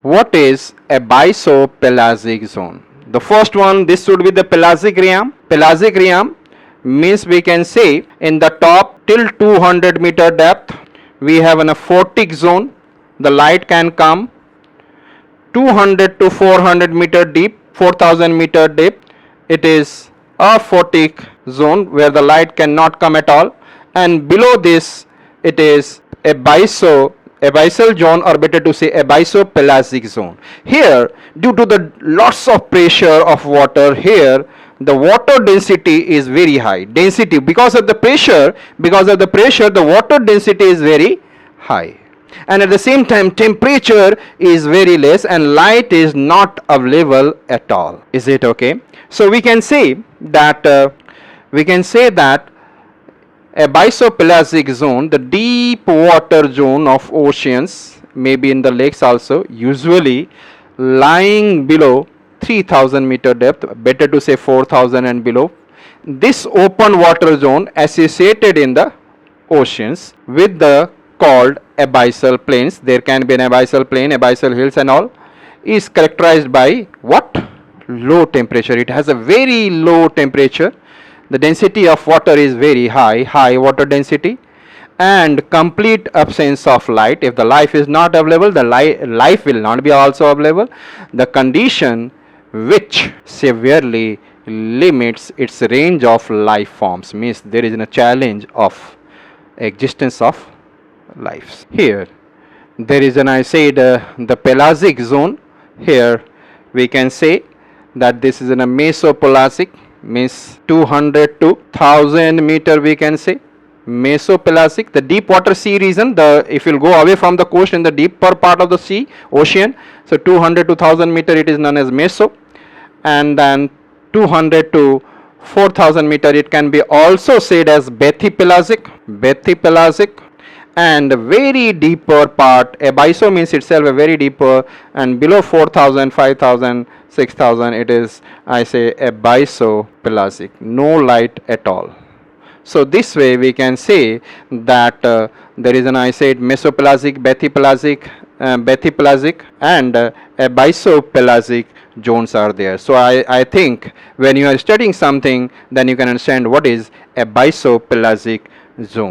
What is a abyssopelagic zone? The first one, this should be the pelagic realm. Pelagic realm means we can say in the top till 200-meter depth we have an aphotic zone. The light can come 200 to 400-meter deep, 4000-meter deep. It is a aphotic zone where the light cannot come at all, and below this it is abyssal zone, or better to say abyssopelagic zone. Here, due to the lots of pressure of water, here the water density is very high. Density, because of the pressure, the water density is very high, and at the same time temperature is very less and light is not available at all. Is it okay? So we can say that abyssopelagic zone, the deep water zone of oceans, maybe in the lakes also, usually lying below 3000-meter depth, better to say 4000 and below. This open water zone associated in the oceans with the called abyssal plains. There can be an abyssal plain, abyssal hills and all, is characterized by what? Low temperature. It has a very low temperature. The density of water is very high water density, and complete absence of light. If the light is not available, the life will not be also available. The condition which severely limits its range of life forms, means there is a challenge of existence of lives. Here there is an, I said, the pelagic zone. Here we can say that this is a mesopelagic, means 200 to 1000-meter, we can say mesopelagic. The deep water sea region, if you go away from the coast in the deeper part of the sea, ocean, so 200 to 1000-meter, it is known as meso. And then 200 to 4000-meter, it can be also said as bathypelagic. And very deeper part, abysso means itself a very deeper, and below 4000, 5000, 6000, it is, I say, abyssopelagic, no light at all. So this way we can say that there is an, I said, mesopelagic, bathypelagic and abyssopelagic zones are there. So I think when you are studying something, then you can understand what is abyssopelagic zone.